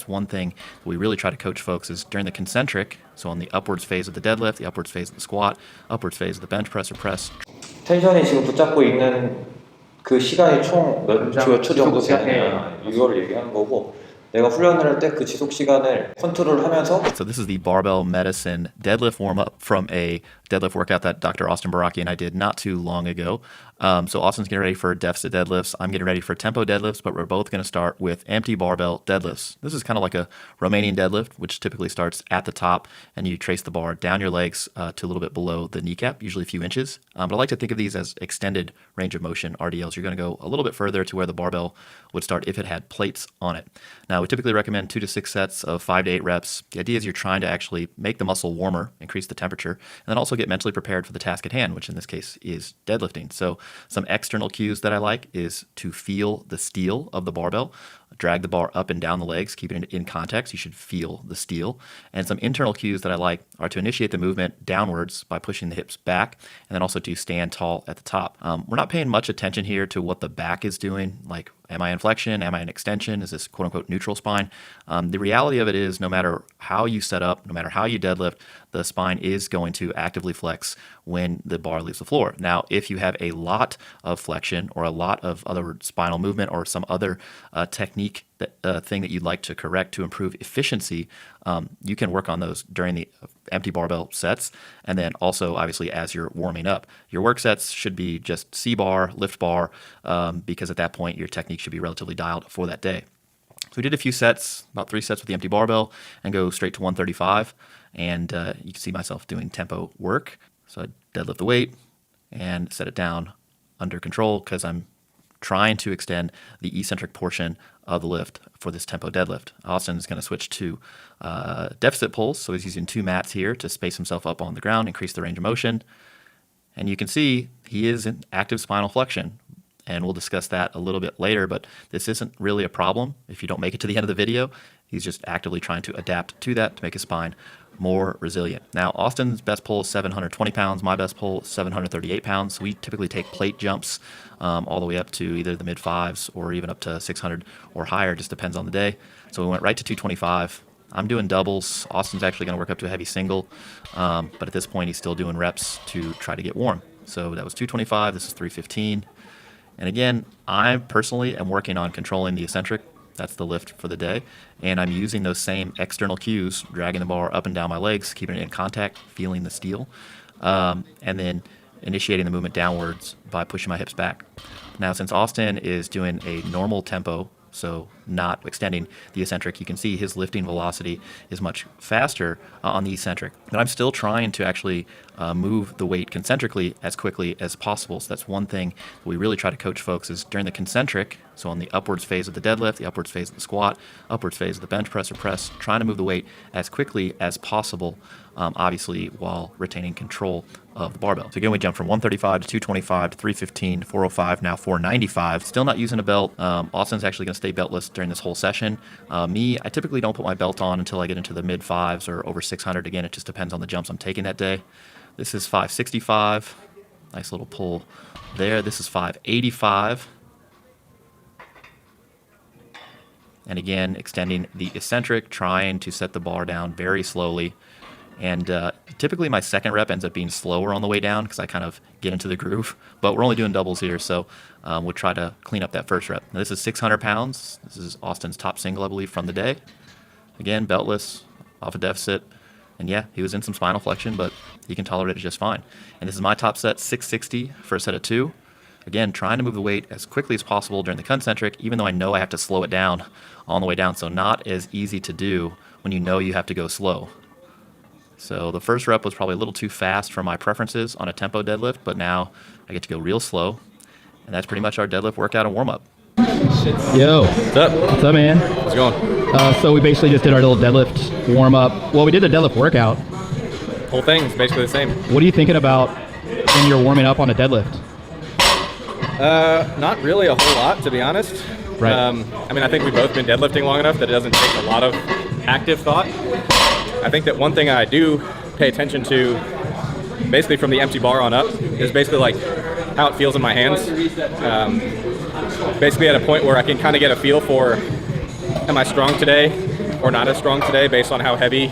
One thing we really try to coach folks is during the concentric, so on the upwards phase of the deadlift, the upwards phase of the squat, upwards phase of the bench press or press. 텐션이 지금 붙잡고 있는 그 시간이 총 몇 초 정도 되느냐 이걸 얘기하는 거고 내가 훈련을 할 때 그 지속 시간을 컨트롤하면서. So this is the Bavelmecidyn deadlift warm-up from a deadlift workout that Dr. Austin Baraki and I did not too long ago. So Austin's getting ready for deficit deadlifts. I'm getting ready for tempo deadlifts, but we're both going to start with empty barbell deadlifts. This is kind of like a Romanian deadlift, which typically starts at the top, and you trace the bar down your legs to a little bit below the kneecap, usually a few inches. But I like to think of these as extended range of motion RDLs. You're going to go a little bit further to where the barbell would start if it had plates on it. Now, we typically recommend 2 to 6 sets of 5 to 8 reps. The idea is you're trying to actually make the muscle warmer, increase the temperature, and then also get mentally prepared for the task at hand, which in this case is deadlifting. So some external cues that I like is to feel the steel of the barbell, drag the bar up and down the legs, keeping it in context. You should feel the steel. And some internal cues that I like are to initiate the movement downwards by pushing the hips back, and then also to stand tall at the top. We're not paying much attention here to what the back is doing, like am I in flexion, am I in extension, is this quote-unquote neutral spine? The reality of it is no matter how you set up, no matter how you deadlift, the spine is going to actively flex when the bar leaves the floor. Now, if you have a lot of flexion or a lot of other spinal movement or some other technique thing that you'd like to correct to improve efficiency, you can work on those during the empty barbell sets, and then also obviously as you're warming up. Your work sets should be just C-bar, lift bar, because at that point your technique should be relatively dialed for that day. So we did a few sets, about 3 sets with the empty barbell, and go straight to 135, and you can see myself doing tempo work. So I deadlift the weight and set it down under control because I'm trying to extend the eccentric portion of the lift for this tempo deadlift. Austin is going to switch to deficit pulls, so he's using 2 mats here to space himself up on the ground, increase the range of motion. And you can see he is in active spinal flexion, and we'll discuss that a little bit later, but this isn't really a problem if you don't make it to the end of the video. He's just actively trying to adapt to that to make his spine more resilient. Now, Austin's best pull is 720 pounds. My best pull is 738 pounds. So we typically take plate jumps all the way up to either the mid-5s or even up to 600 or higher. Just depends on the day. So we went right to 225. I'm doing doubles. Austin's actually going to work up to a heavy single. But at this point, he's still doing reps to try to get warm. So that was 225. This is 315. And again, I personally am working on controlling the eccentric. That's the lift for the day. And I'm using those same external cues, dragging the bar up and down my legs, keeping it in contact, feeling the steel, and then initiating the movement downwards by pushing my hips back. Now, since Austin is doing a normal tempo, so not extending the eccentric, you can see his lifting velocity is much faster on the eccentric. But I'm still trying to actually move the weight concentrically as quickly as possible. So that's one thing we really try to coach folks is during the concentric, so on the upwards phase of the deadlift, the upwards phase of the squat, upwards phase of the bench press or press, trying to move the weight as quickly as possible, obviously while retaining control of the barbell. So again, we jumped from 135 to 225 to 315, 405, now 495. Still not using a belt. Austin's actually going to stay beltless during this whole session. Me, I typically don't put my belt on until I get into the mid-5s or over 600. Again, it just depends on the jumps I'm taking that day. This is 565. Nice little pull there. This is 585. And again, extending the eccentric, trying to set the bar down very slowly. And typically my second rep ends up being slower on the way down because I kind of get into the groove. But we're only doing doubles here, so we'll try to clean up that first rep. Now, this is 600 pounds. This is Austin's top single, I believe, from the day. Again, beltless, off a deficit. And yeah, he was in some spinal flexion, but he can tolerate it just fine. And this is my top set, 660 for a set of 2. Again, trying to move the weight as quickly as possible during the concentric, even though I know I have to slow it down on the way down. So not as easy to do when you know you have to go slow. So the first rep was probably a little too fast for my preferences on a tempo deadlift, but now I get to go real slow. And that's pretty much our deadlift workout and warm-up. Yo. What's up? What's up, man? How's it going? So we basically just did our little deadlift warm-up. Well, we did the deadlift workout. Whole thing is basically the same. What are you thinking about when you're warming up on a deadlift? Not really a whole lot, to be honest. Right. I mean, I think we've both been deadlifting long enough that it doesn't take a lot of active thought. I think that one thing I do pay attention to, basically from the empty bar on up, is basically like how it feels in my hands. Basically at a point where I can kind of get a feel for, am I strong today? or not as strong today based on how heavy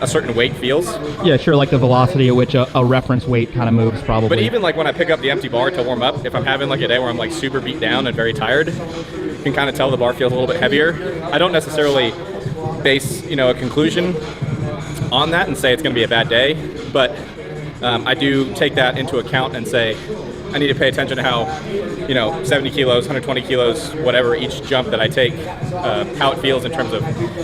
a certain weight feels. Yeah, sure, like the velocity at which a reference weight kind of moves probably. But even like when I pick up the empty bar to warm up, if I'm having like a day where I'm like super beat down and very tired, you can kind of tell the bar feels a little bit heavier. I don't necessarily base, a conclusion on that and say it's going to be a bad day, but I do take that into account and say I need to pay attention to how, 70 kilos, 120 kilos, whatever each jump that I take, how it feels in terms of,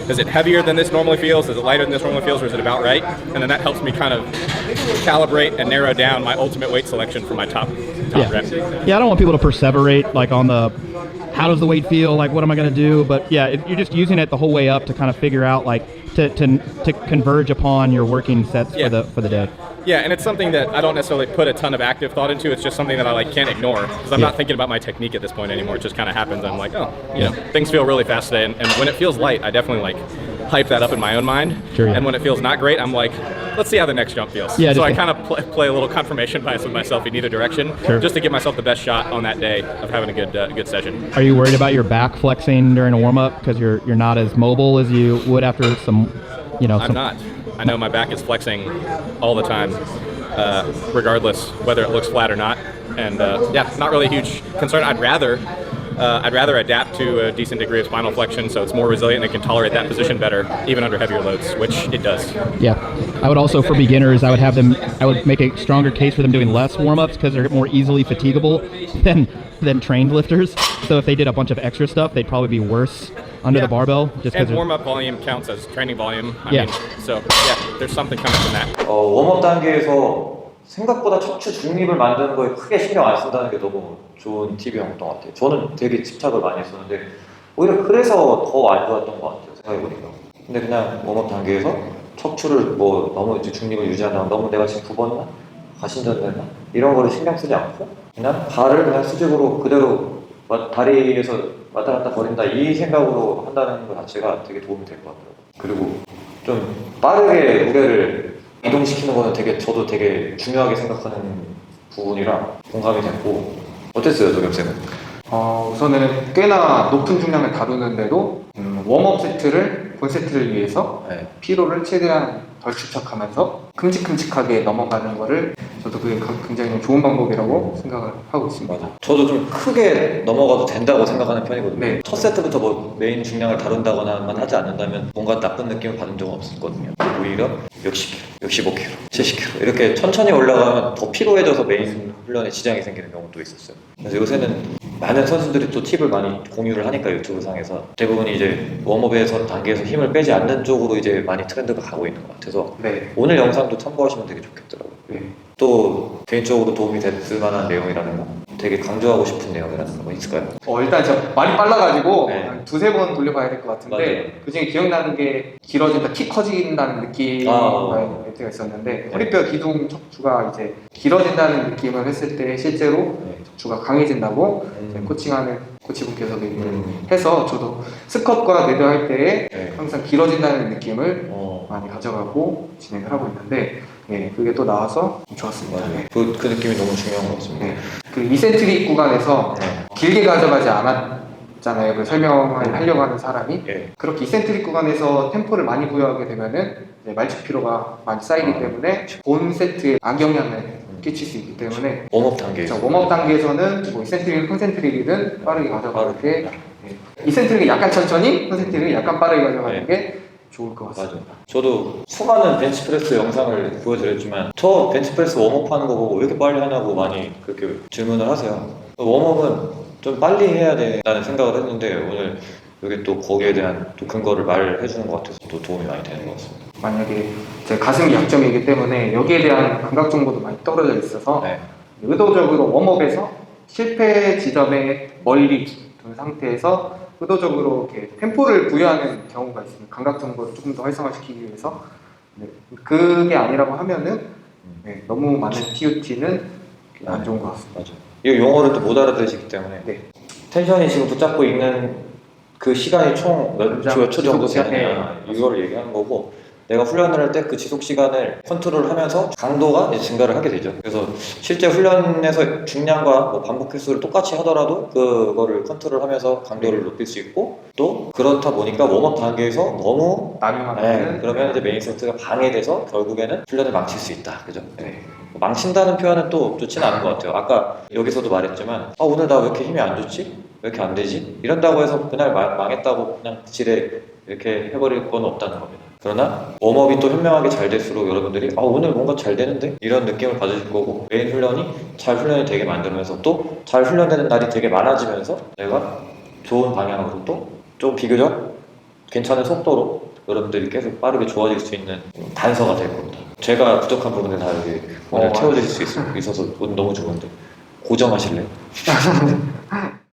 is it heavier than this normally feels? Is it lighter than this normally feels? Or is it about right? And then that helps me kind of calibrate and narrow down my ultimate weight selection for my top rep. Yeah, I don't want people to perseverate like on the how does the weight feel, like what am I going to do? But yeah, you're just using it the whole way up to kind of figure out like to converge upon your working sets for the day. Yeah, and it's something that I don't necessarily put a ton of active thought into. It's just something that I can't ignore because I'm not thinking about my technique at this point anymore. It just kind of happens. I'm like, things feel really fast today, and when it feels light, I definitely hype that up in my own mind. Sure, yeah. And when it feels not great, I'm like, let's see how the next jump feels. Yeah, so I kind of play a little confirmation bias with myself in either direction, just to give myself the best shot on that day of having a good session. Are you worried about your back flexing during a warm up because you're not as mobile as you would after some, I'm not. I know my back is flexing all the time, regardless whether it looks flat or not. And not really a huge concern. I'd rather adapt to a decent degree of spinal flexion so it's more resilient and it can tolerate that position better, even under heavier loads, which it does. Yeah. I would also, for beginners, I would make a stronger case for them doing less warm-ups because they're more easily fatigable than trained lifters. So if they did a bunch of extra stuff, they'd probably be worse under the barbell. And warm-up volume counts as training volume. I mean, so there's something coming from that. 웜업 단계에서 생각보다 척추 중립을 만드는 거에 크게 신경 안 쓴다는 게 너무 좋은 팁이었던 것 같아요. 저는 되게 집착을 많이 했었는데 오히려 그래서 더 안 좋았던 것 같아요. 생각해보니까. 근데 그냥 웜업 단계에서 척추를 너무 중립을 유지하다가 너무 내가 지금 굽었나? 가신전됐나? 이런 거를 신경 쓰지 않고 그냥 발을 그냥 수직으로 그대로 다리에서 왔다 갔다 거린다 이 생각으로 한다는 것 자체가 되게 도움이 될 것 같더라고요. 그리고 좀 빠르게 무게를 이동시키는 거는 저도 되게 중요하게 생각하는 부분이라 공감이 됐고 어땠어요, 도겸쌤은? 우선은 꽤나 높은 중량을 다루는데도 웜업 세트를 본 세트를 위해서 피로를 최대한 덜 축적하면서 큼직큼직하게 넘어가는 거를 저도 그게 굉장히 좋은 방법이라고 생각을 하고 있습니다. 맞아. 저도 좀 크게 넘어가도 된다고 생각하는 편이거든요. 네. 첫 세트부터 메인 중량을 다룬다거나만 하지 않는다면 뭔가 나쁜 느낌을 받은 적은 없었거든요. 오히려 60kg, 65kg, 70kg 이렇게 천천히 올라가면 더 피로해져서 메인 훈련에 지장이 생기는 경우도 있었어요. 그래서 요새는 많은 선수들이 또 팁을 많이 공유를 하니까 유튜브 상에서 대부분이 이제 웜업에서 단계에서 힘을 빼지 않는 쪽으로 이제 많이 트렌드가 가고 있는 것 같아서 오늘 영상도 참고하시면 되게 좋겠더라고요. 또 개인적으로 도움이 됐을 만한 내용이라는 거, 되게 강조하고 싶은 내용이라는 거 있을까요? 일단 제가 말이 빨라가지고 한 두세 번 돌려봐야 될 것 같은데 맞아요. 그중에 기억나는 게 길어진다, 키 커진다는 느낌의 멘트가 있었는데 허리뼈 기둥 척추가 이제 길어진다는 느낌을 했을 때 실제로 척추가 강해진다고 코칭하는 코치분께서 얘기를 해서 저도 스쿼트과 데드 할 때에 항상 길어진다는 느낌을 많이 가져가고 진행을 하고 있는데 그게 또 나와서 좋았습니다. 그 느낌이 너무 중요한 것 같습니다. 그 이센트릭 구간에서 길게 가져가지 않았잖아요. 그 설명을 하려고 하는 사람이 그렇게 이센트릭 구간에서 템포를 많이 부여하게 되면은 말축 피로가 많이 쌓이기 때문에 본 세트에 악영향을 끼칠 수 있기 때문에 웜업 단계에서 웜업 단계에서는 뭐 이센트릭, 컨센트릭이든 빠르게 가져가는 게 이센트릭이 약간 천천히, 컨센트릭이 약간 빠르게 가져가는 게 좋을 것 같습니다. 맞아요. 저도 수많은 벤치프레스 영상을 보여드렸지만 저 벤치프레스 웜업 하는 거 보고 왜 이렇게 빨리 하냐고 많이 그렇게 질문을 하세요. 웜업은 좀 빨리 해야 된다는 생각을 했는데 오늘 여기 또 거기에 대한 또 근거를 말해주는 것 같아서 또 도움이 많이 되는 것 같습니다. 만약에 제 가슴이 약점이기 때문에 여기에 대한 감각 정보도 많이 떨어져 있어서 의도적으로 웜업에서 실패 지점에 멀리 둔 상태에서 의도적으로 이렇게 템포를 부여하는 경우가 있습니다. 감각 정보를 조금 더 활성화시키기 위해서. 그게 아니라고 하면은 너무 많은 TUT는 안 좋은 것 같습니다. 맞아요. 이 용어를 또 못 알아들으시기 때문에 텐션이 지금 붙잡고 있는 그 시간이 총 몇 초 정도 되느냐 이거를 얘기하는 거고 내가 훈련을 할 때 그 지속 시간을 컨트롤하면서 강도가 이제 증가를 하게 되죠. 그래서 실제 훈련에서 중량과 뭐 반복 횟수를 똑같이 하더라도 그거를 컨트롤하면서 강도를 높일 수 있고, 또 그렇다 보니까 웜업 단계에서 너무 나누면 그러면 이제 메인 세트가 방해돼서 결국에는 훈련을 망칠 수 있다. 그죠? 네. 망친다는 표현은 또 좋지는 않은 것 같아요. 아까 여기서도 말했지만 오늘 나 왜 이렇게 힘이 안 좋지? 왜 이렇게 안 되지? 이런다고 해서 그날 망했다고 그냥 그 질에 이렇게 해버릴 건 없다는 겁니다. 그러나 웜업이 또 현명하게 잘 될수록 여러분들이 오늘 뭔가 잘 되는데? 이런 느낌을 받으실 거고, 메인 훈련이 잘 훈련이 되게 만들면서 또 잘 훈련되는 날이 되게 많아지면서 내가 좋은 방향으로 또 좀 비교적 괜찮은 속도로 여러분들이 계속 빠르게 좋아질 수 있는 단서가 될 겁니다. 제가 부족한 부분을 다 여기 오늘 채워드릴 수 있어서 너무 좋은데 고정하실래요?